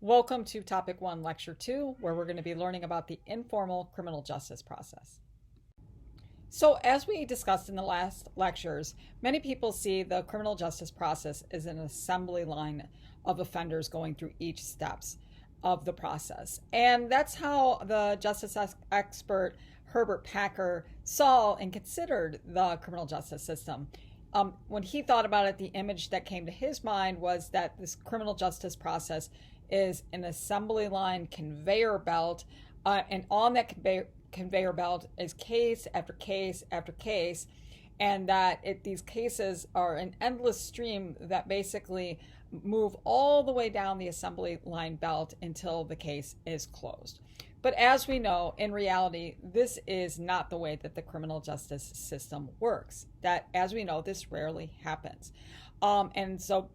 Welcome to Topic 1, Lecture 2, where we're going to be learning about the informal criminal justice process. So, as we discussed in the last lectures, many people see the criminal justice process as an assembly line of offenders going through each steps of the process. And that's how the justice expert Herbert Packer saw and considered the criminal justice system. When he thought about it, the image that came to his mind was that this criminal justice process is an assembly line conveyor belt, and on that conveyor belt is case after case after case, and that these cases are an endless stream that basically move all the way down the assembly line belt until the case is closed. But as we know, in reality, this is not the way that the criminal justice system works. That, as we know, this rarely happens. And so,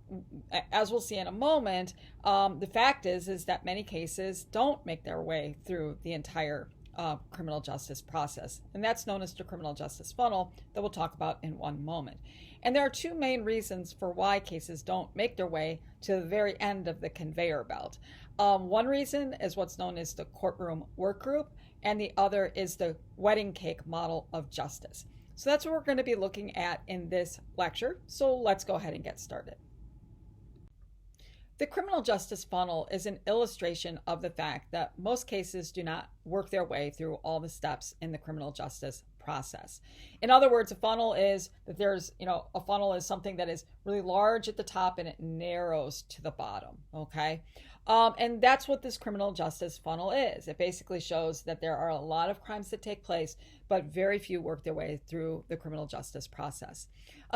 as we'll see in a moment, the fact is that many cases don't make their way through the entire criminal justice process. And that's known as the criminal justice funnel that we'll talk about in one moment. And there are two main reasons for why cases don't make their way to the very end of the conveyor belt. One reason is what's known as the courtroom work group, and the other is the wedding cake model of justice. So that's what we're going to be looking at in this lecture. So let's go ahead and get started. The criminal justice funnel is an illustration of the fact that most cases do not work their way through all the steps in the criminal justice process. In other words, a funnel is that a funnel is something that is really large at the top and it narrows to the bottom, okay? And that's what this criminal justice funnel is. It basically shows that there are a lot of crimes that take place, but very few work their way through the criminal justice process.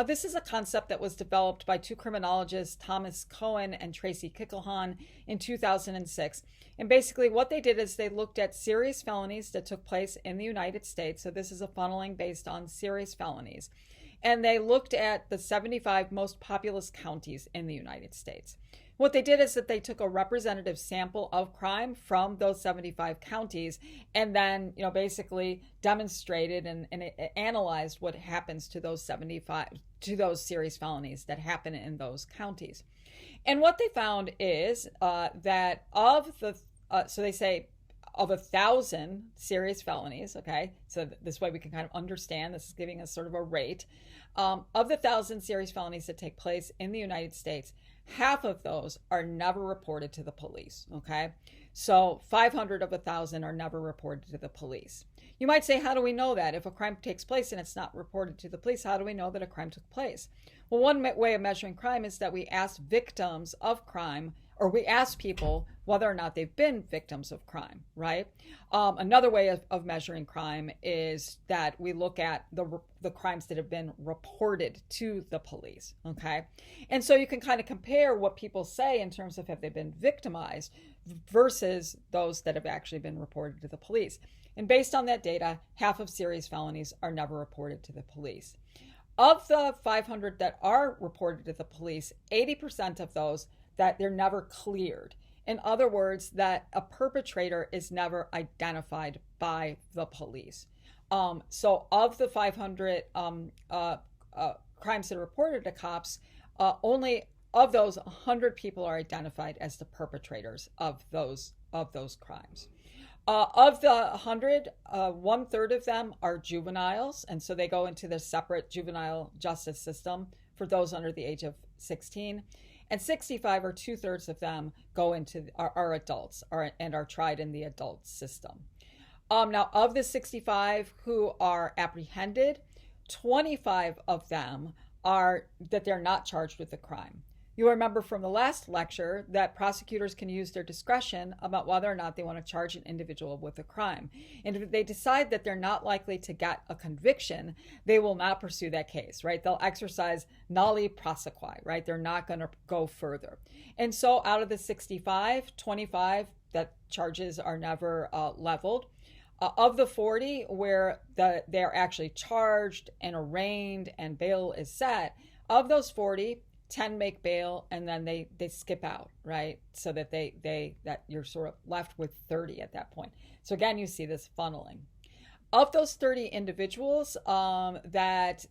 This is a concept that was developed by two criminologists, Thomas Cohen and Tracy Kickelhahn, in 2006. And basically what they did is they looked at serious felonies that took place in the United States. So this is a funneling based on serious felonies. And they looked at the 75 most populous counties in the United States. What they did is that they took a representative sample of crime from those 75 counties and then, basically demonstrated and analyzed what happens to those serious felonies that happen in those counties. And what they found is that so they say of 1,000 serious felonies, okay, so this way we can kind of understand, this is giving us sort of a rate, of the 1,000 serious felonies that take place in the United States, half of those are never reported to the police, okay? So 500 of 1,000 are never reported to the police. You might say, how do we know that? If a crime takes place and it's not reported to the police, how do we know that a crime took place? Well, one way of measuring crime is that we ask victims of crime, or we ask people whether or not they've been victims of crime, right? Another way of measuring crime is that we look at the crimes that have been reported to the police, okay? And so you can kind of compare what people say in terms of have they been victimized versus those that have actually been reported to the police. And based on that data, half of serious felonies are never reported to the police. Of the 500 that are reported to the police, 80% of those that they're never cleared. In other words, that a perpetrator is never identified by the police. So of the 500 crimes that are reported to cops, only of those 100 people are identified as the perpetrators of those crimes. Of the 100, 1/3 of them are juveniles, and so they go into the separate juvenile justice system for those under the age of 16. And 65, or 2/3 of them, go into are adults and are tried in the adult system. Now, of the 65 who are apprehended, 25 of them are that they're not charged with the crime. You remember from the last lecture that prosecutors can use their discretion about whether or not they want to charge an individual with a crime. And if they decide that they're not likely to get a conviction, they will not pursue that case, right? They'll exercise nolli prosequi, right? They're not going to go further. And so out of the 65, 25 that charges are never leveled. Of the 40 where they're actually charged and arraigned and bail is set, of those 40, 10 make bail and then they skip out, right? So that that you're sort of left with 30 at that point. So again, you see this funneling. Of those 30 individuals that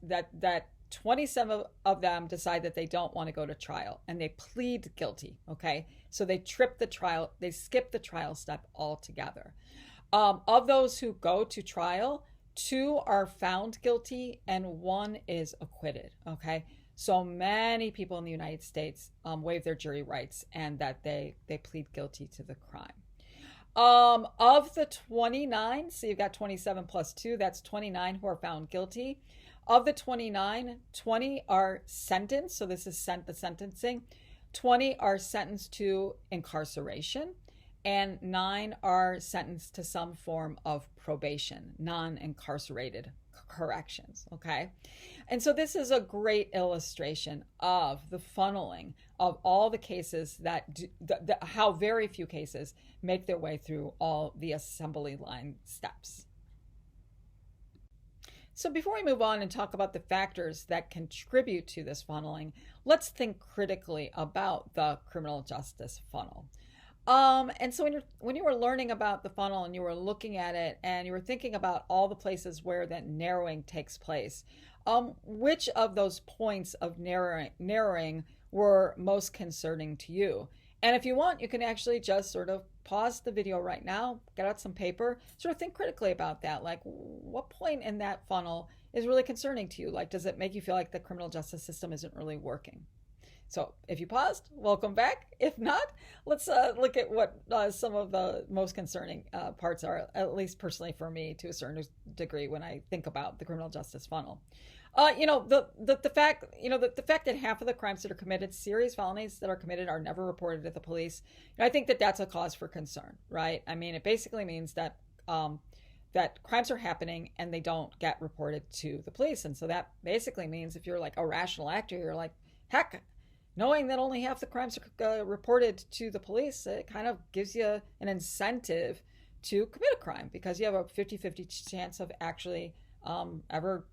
27 of them decide that they don't want to go to trial and they plead guilty. Okay. So they skip the trial step altogether. Of those who go to trial, 2 are found guilty and 1 is acquitted. Okay. So many people in the United States waive their jury rights and that they plead guilty to the crime. Of the 29, so you've got 27 plus 2, that's 29 who are found guilty. Of the 29, 20 are sentenced, so this is the sentencing. 20 are sentenced to incarceration, and 9 are sentenced to some form of probation, non-incarcerated corrections, okay? And so this is a great illustration of the funneling of all the cases how very few cases make their way through all the assembly line steps. So before we move on and talk about the factors that contribute to this funneling, let's think critically about the criminal justice funnel. And so when you were learning about the funnel and you were looking at it and you were thinking about all the places where that narrowing takes place, which of those points of narrowing were most concerning to you? And if you want, you can actually just sort of pause the video right now, get out some paper, sort of think critically about that. Like, what point in that funnel is really concerning to you? Like, does it make you feel like the criminal justice system isn't really working? So if you paused, welcome back. If not, let's look at what some of the most concerning parts are, at least personally for me to a certain degree when I think about the criminal justice funnel. The fact that half of the crimes that are committed, serious felonies that are committed, are never reported to the police. I think that that's a cause for concern, right? I mean, it basically means that that crimes are happening and they don't get reported to the police. And so that basically means if you're like a rational actor, you're like, heck, knowing that only half the crimes are reported to the police, it kind of gives you an incentive to commit a crime because you have a 50-50 chance of actually ever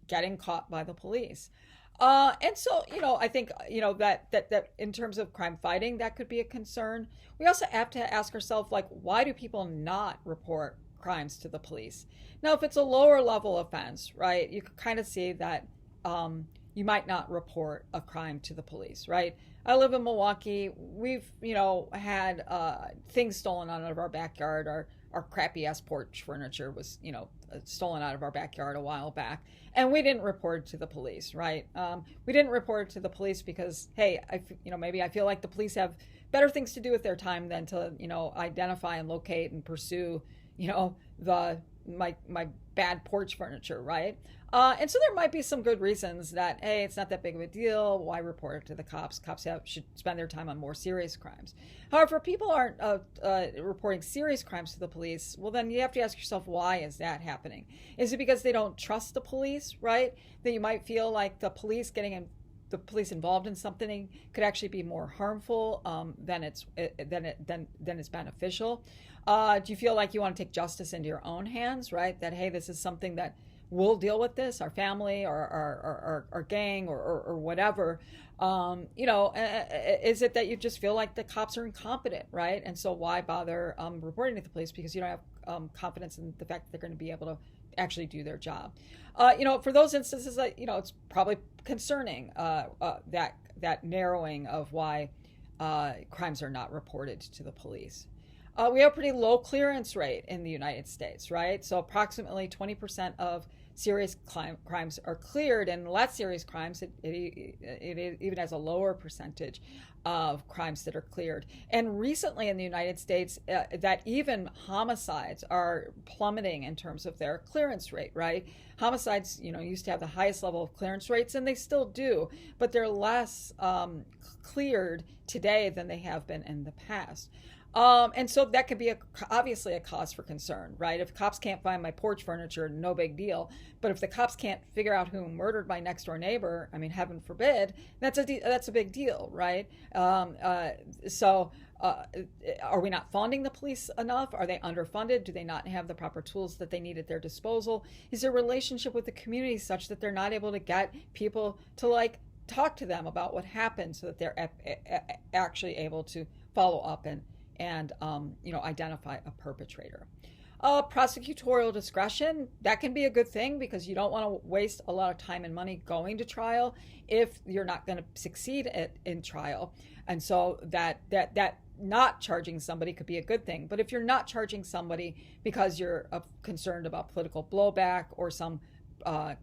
getting caught by the police. And so, I think, that in terms of crime fighting, that could be a concern. We also have to ask ourselves, like, why do people not report crimes to the police? Now, if it's a lower level offense, right, you could kind of see that you might not report a crime to the police, right? I live in Milwaukee. We've, had things stolen out of our backyard. Our crappy ass porch furniture was, stolen out of our backyard a while back. And we didn't report it to the police, right? We didn't report it to the police because, hey, maybe I feel like the police have better things to do with their time than to, identify and locate and pursue, my bad porch furniture, right? And so there might be some good reasons that, hey, it's not that big of a deal. Why report it to the cops? Cops should spend their time on more serious crimes. However, if people aren't reporting serious crimes to the police, well, then you have to ask yourself, why is that happening? Is it because they don't trust the police, right? That you might feel like the police involved in something could actually be more harmful than it's beneficial. Do you feel like you want to take justice into your own hands, right? That, hey, this is something that we'll deal with this, our family or our gang or whatever. Is it that you just feel like the cops are incompetent, right? And so why bother reporting to the police because you don't have confidence in the fact that they're going to be able to actually do their job. For those instances, it's probably concerning that narrowing of why crimes are not reported to the police. We have a pretty low clearance rate in the United States, right? So approximately 20% of serious crimes are cleared, and less serious crimes, it even has a lower percentage of crimes that are cleared. And recently in the United States, that even homicides are plummeting in terms of their clearance rate, right? Homicides, used to have the highest level of clearance rates, and they still do, but they're less cleared today than they have been in the past. And so that could be obviously a cause for concern, right? If cops can't find my porch furniture, no big deal. But if the cops can't figure out who murdered my next door neighbor, I mean, heaven forbid, that's a big deal, right? So are we not funding the police enough? Are they underfunded? Do they not have the proper tools that they need at their disposal? Is their relationship with the community such that they're not able to get people to talk to them about what happened so that they're actually able to follow up and identify a perpetrator? Prosecutorial discretion, that can be a good thing because you don't want to waste a lot of time and money going to trial if you're not going to succeed in trial. And so that not charging somebody could be a good thing. But if you're not charging somebody because you're concerned about political blowback or some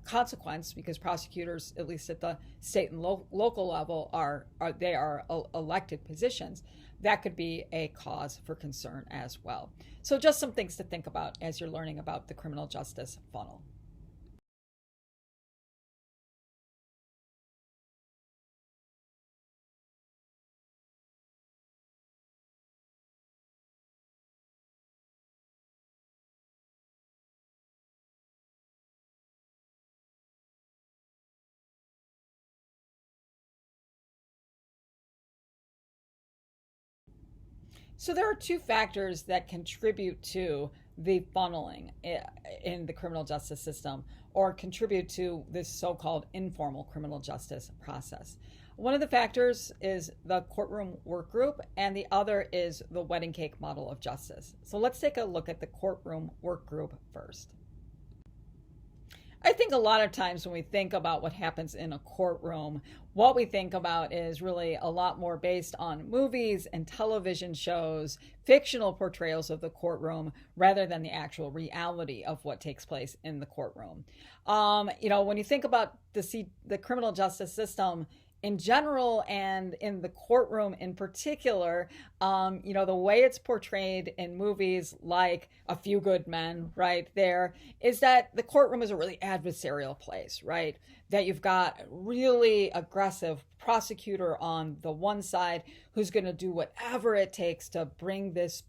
consequence, because prosecutors, at least at the state and local level, are elected positions, that could be a cause for concern as well. So just some things to think about as you're learning about the criminal justice funnel. So there are two factors that contribute to the funneling in the criminal justice system, or contribute to this so-called informal criminal justice process. One of the factors is the courtroom work group, and the other is the wedding cake model of justice. So let's take a look at the courtroom work group first. I think a lot of times when we think about what happens in a courtroom, what we think about is really a lot more based on movies and television shows, fictional portrayals of the courtroom, rather than the actual reality of what takes place in the courtroom. When you think about the criminal justice system in general and in the courtroom in particular, the way it's portrayed in movies like A Few Good Men, right, there, is that the courtroom is a really adversarial place, right? That you've got a really aggressive prosecutor on the one side who's going to do whatever it takes to bring this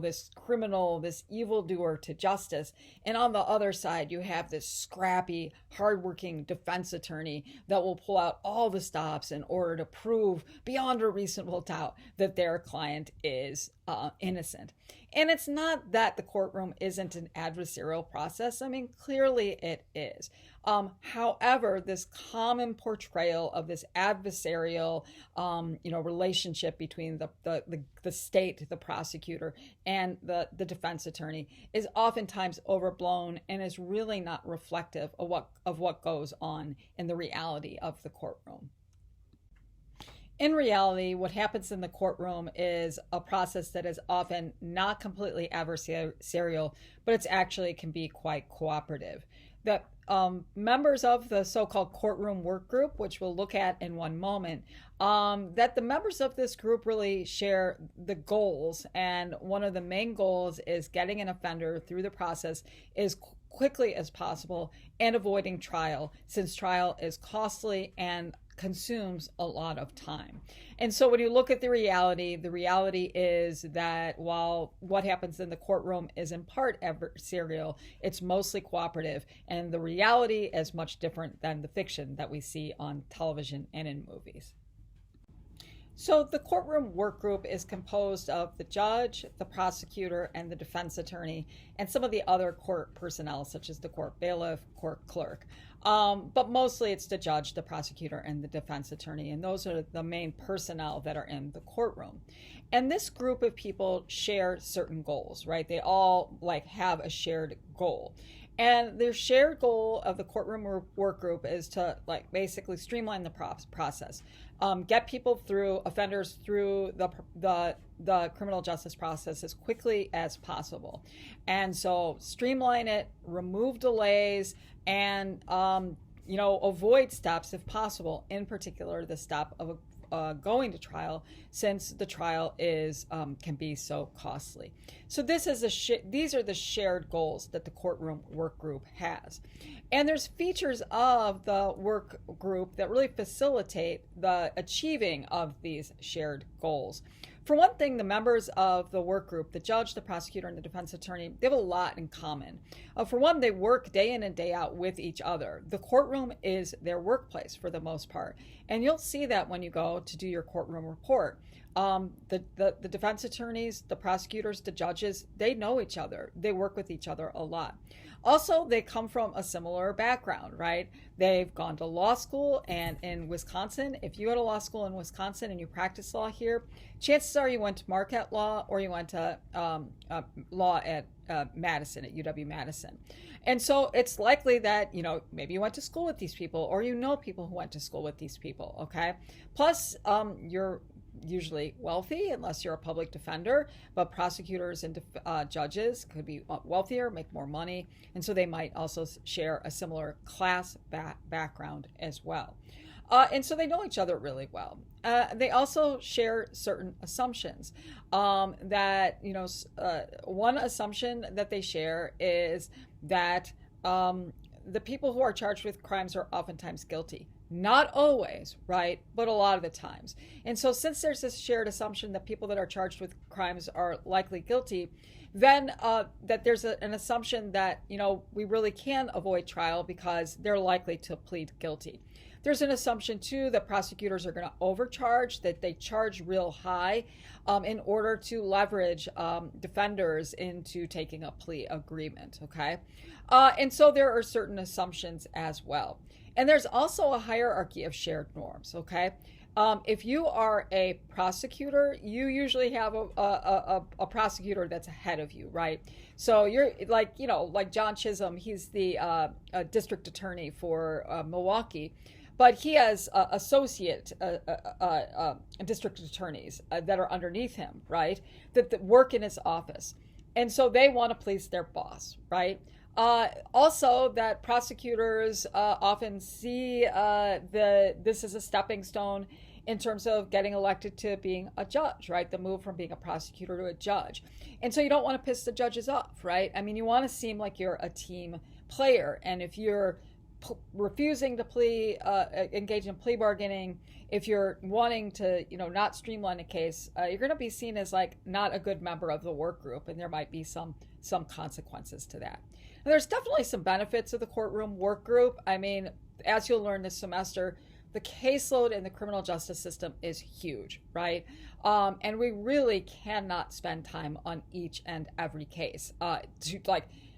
this criminal, this evildoer to justice. And on the other side, you have this scrappy, hardworking defense attorney that will pull out all the stops in order to prove beyond a reasonable doubt that their client is innocent. And it's not that the courtroom isn't an adversarial process. I mean, clearly it is. However, this common portrayal of this adversarial, relationship between the state, the prosecutor, and the defense attorney is oftentimes overblown and is really not reflective of what goes on in the reality of the courtroom. In reality, what happens in the courtroom is a process that is often not completely adversarial, but it's actually can be quite cooperative. The members of the so-called courtroom work group, which we'll look at in one moment, that the members of this group really share the goals. And one of the main goals is getting an offender through the process as quickly as possible and avoiding trial, since trial is costly and consumes a lot of time. And so when you look at the reality is that while what happens in the courtroom is in part adversarial, it's mostly cooperative, and the reality is much different than the fiction that we see on television and in movies. So the courtroom work group is composed of the judge, the prosecutor, and the defense attorney, and some of the other court personnel, such as the court bailiff, court clerk. But mostly it's the judge, the prosecutor, and the defense attorney, and those are the main personnel that are in the courtroom. And this group of people share certain goals, right? They all have a shared goal. And their shared goal of the courtroom work group is to basically streamline the process, get people offenders through the criminal justice process as quickly as possible. And so streamline it, remove delays, and avoid steps if possible, in particular the step of going to trial, since the trial can be so costly. So these are the shared goals that the courtroom work group has. And there's features of the work group that really facilitate the achieving of these shared goals. For one thing, the members of the work group, the judge, the prosecutor, and the defense attorney, they have a lot in common. For one, they work day in and day out with each other. The courtroom is their workplace for the most part. And you'll see that when you go to do your courtroom report. The defense attorneys, the prosecutors, the judges, they know each other. They work with each other a lot. Also, they come from a similar background, right? They've gone to law school, and in Wisconsin, if you go to law school in Wisconsin and you practice law here, chances are you went to Marquette Law or you went to law at Madison, at UW-Madison. And so it's likely that, maybe you went to school with these people, or people who went to school with these people, okay? Plus, you're usually wealthy, unless you're a public defender, but prosecutors and judges could be wealthier, make more money, and so they might also share a similar class background as well. And so they know each other really well. They also share certain assumptions one assumption that they share is that the people who are charged with crimes are oftentimes guilty. Not always, right? But a lot of the times. And so since there's this shared assumption that people that are charged with crimes are likely guilty, then that there's an assumption that, we really can avoid trial because they're likely to plead guilty. There's an assumption, too, that prosecutors are going to overcharge, that they charge real high in order to leverage defenders into taking a plea agreement, okay? And so there are certain assumptions as well. And there's also a hierarchy of shared norms, okay? If you are a prosecutor, you usually have a prosecutor that's ahead of you, right? So you're like John Chisholm, he's the district attorney for Milwaukee, but he has associate district attorneys that are underneath him, right? That work in his office. And so they want to please their boss, right? Also, that prosecutors often see this as a stepping stone in terms of getting elected to being a judge, right? The move from being a prosecutor to a judge. And so you don't want to piss the judges off, right? I mean, you want to seem like you're a team player. And if you're refusing to engage in plea bargaining, if you're wanting to, not streamline a case, you're going to be seen as like not a good member of the work group, and there might be some consequences to that. And there's definitely some benefits of the courtroom work group. I mean, as you'll learn this semester, the caseload in the criminal justice system is huge, right? And we really cannot spend time on each and every case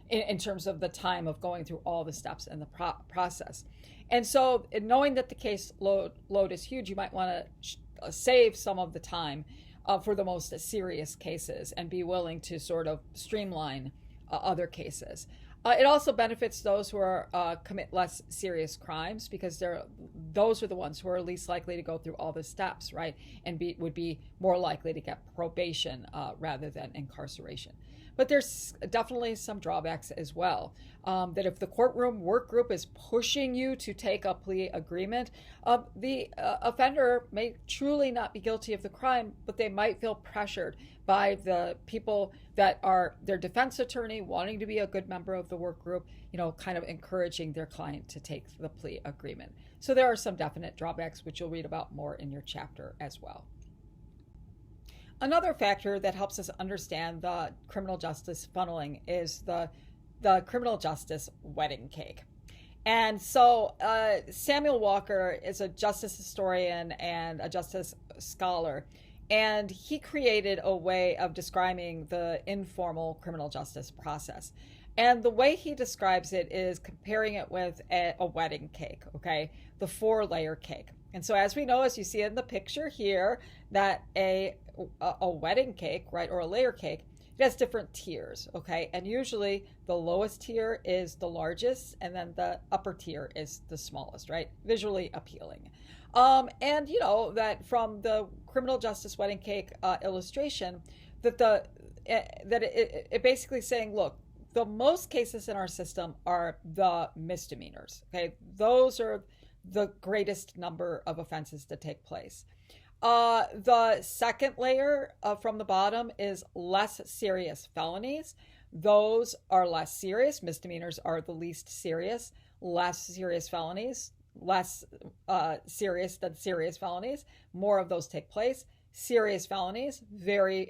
in terms of the time of going through all the steps in the process. And so knowing that the case load is huge, you might want to save some of the time for the most serious cases and be willing to sort of streamline other cases. It also benefits those who commit less serious crimes, because those are the ones who are least likely to go through all the steps, right? And would be more likely to get probation rather than incarceration. But there's definitely some drawbacks as well. That if the courtroom work group is pushing you to take a plea agreement, the offender may truly not be guilty of the crime, but they might feel pressured by the people that are their defense attorney wanting to be a good member of the work group, kind of encouraging their client to take the plea agreement. So there are some definite drawbacks, which you'll read about more in your chapter as well. Another factor that helps us understand the criminal justice funneling is the criminal justice wedding cake. And so Samuel Walker is a justice historian and a justice scholar, and he created a way of describing the informal criminal justice process. And the way he describes it is comparing it with a wedding cake, okay? The 4-layer cake. And so as we know, as you see in the picture here, that a wedding cake, right, or a layer cake, it has different tiers, okay? And usually the lowest tier is the largest, and then the upper tier is the smallest, right? Visually appealing. And that from the criminal justice wedding cake illustration, that it basically saying, look, the most cases in our system are the misdemeanors, okay? Those are the greatest number of offenses to take place. The second layer from the bottom is less serious felonies. Those are less serious. Misdemeanors are the least serious. Less serious felonies, less serious than serious felonies. More of those take place. Serious felonies, very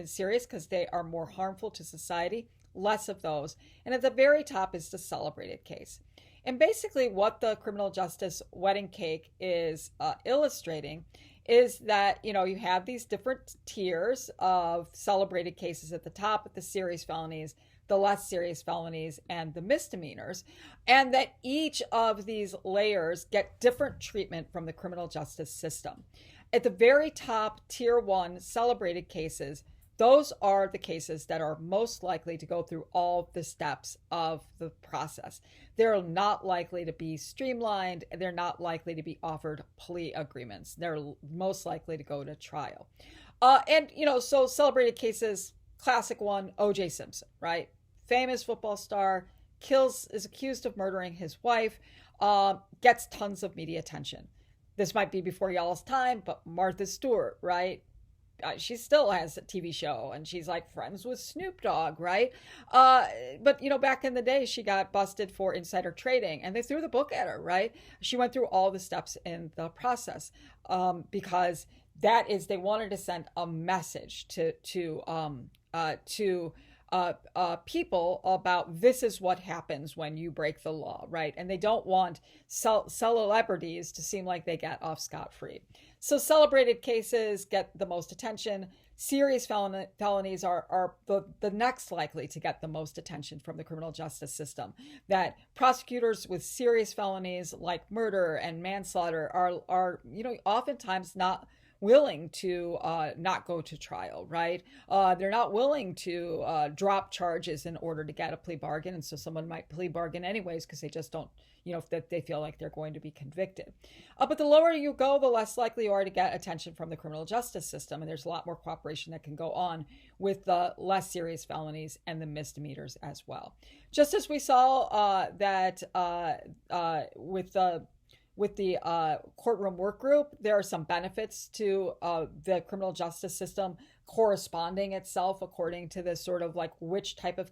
serious because they are more harmful to society. Less of those. And at the very top is the celebrated case. And basically what the criminal justice wedding cake is illustrating is that, you have these different tiers of celebrated cases at the top with the serious felonies, the less serious felonies, and the misdemeanors, and that each of these layers get different treatment from the criminal justice system. At the very top, tier 1 celebrated cases, those are the cases that are most likely to go through all the steps of the process. They're not likely to be streamlined. They're not likely to be offered plea agreements. They're most likely to go to trial. So celebrated cases, classic one, O.J. Simpson, right? Famous football star, is accused of murdering his wife, gets tons of media attention. This might be before y'all's time, but Martha Stewart, right? She still has a TV show and she's like friends with Snoop Dogg, right? But back in the day, she got busted for insider trading and they threw the book at her, right? She went through all the steps in the process because they wanted to send a message to people about this is what happens when you break the law, right? And they don't want celebrities to seem like they get off scot-free. So celebrated cases get the most attention. Serious felonies are the next likely to get the most attention from the criminal justice system. That prosecutors with serious felonies like murder and manslaughter are oftentimes not willing to not go to trial, right? They're not willing to drop charges in order to get a plea bargain. And so someone might plea bargain anyways because they just don't, that they feel like they're going to be convicted. But the lower you go, the less likely you are to get attention from the criminal justice system. And there's a lot more cooperation that can go on with the less serious felonies and the misdemeanors as well. Just as we saw with the courtroom work group, there are some benefits to the criminal justice system corresponding itself according to this sort of like which type of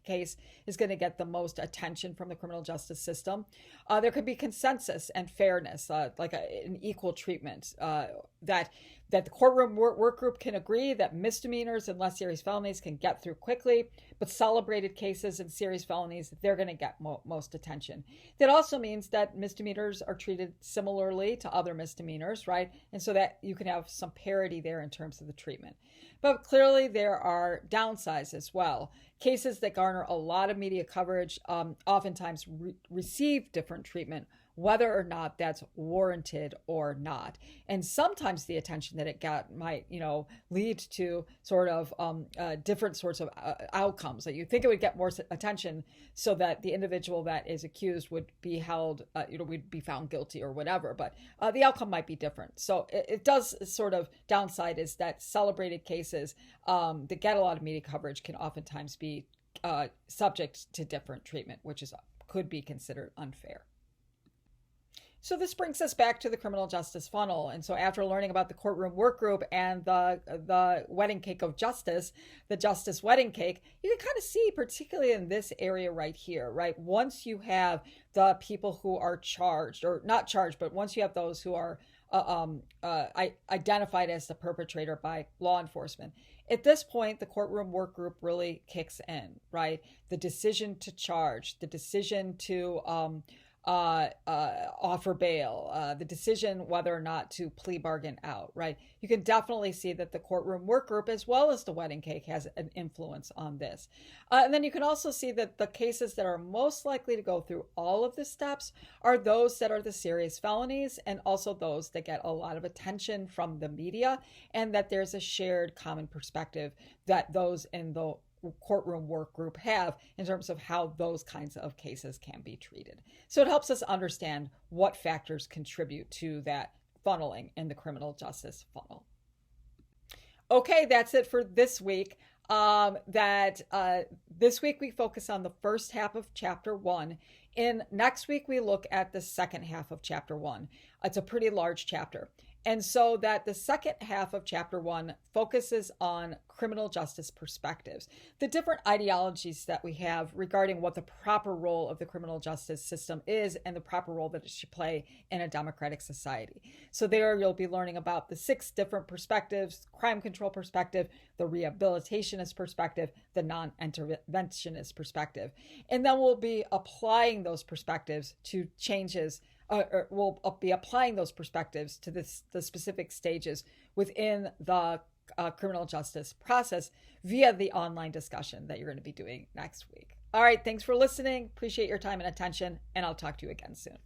case is going to get the most attention from the criminal justice system. There could be consensus and fairness, like an equal treatment, that the courtroom work group can agree that misdemeanors and less serious felonies can get through quickly, but celebrated cases and serious felonies, they're going to get most attention. That also means that misdemeanors are treated similarly to other misdemeanors, right? And so that you can have some parity there in terms of the treatment. But clearly there are downsides as well. Cases that garner a lot of media coverage oftentimes receive different treatment, whether or not that's warranted or not. And sometimes the attention that it got might, lead to sort of different sorts of outcomes. That you think it would get more attention so that the individual that is accused would be held, would be found guilty or whatever. But the outcome might be different. So it does sort of downside is that celebrated cases that get a lot of media coverage can oftentimes be subject to different treatment, which could be considered unfair. So this brings us back to the criminal justice funnel. And so after learning about the courtroom work group and the wedding cake of justice, the justice wedding cake, you can kind of see, particularly in this area right here, right? Once you have the people who are charged, or not charged, but once you have those who are identified as the perpetrator by law enforcement, at this point, the courtroom work group really kicks in, right? The decision to charge, the decision to offer bail, the decision whether or not to plea bargain out, right? You can definitely see that the courtroom work group, as well as the wedding cake, has an influence on this. And then you can also see that the cases that are most likely to go through all of the steps are those that are the serious felonies, and also those that get a lot of attention from the media, and that there's a shared common perspective that those in the courtroom work group have in terms of how those kinds of cases can be treated. So it helps us understand what factors contribute to that funneling in the criminal justice funnel. Okay, that's it for this week. This week we focus on the first half of chapter 1. Next week we look at the second half of chapter 1. It's a pretty large chapter. And so that the second half of chapter 1 focuses on criminal justice perspectives, the different ideologies that we have regarding what the proper role of the criminal justice system is and the proper role that it should play in a democratic society. So there you'll be learning about the 6 different perspectives: crime control perspective, the rehabilitationist perspective, the non-interventionist perspective. And then we'll be applying those perspectives to changes we'll be applying those perspectives to the specific stages within the criminal justice process via the online discussion that you're going to be doing next week. All right, thanks for listening. Appreciate your time and attention, and I'll talk to you again soon.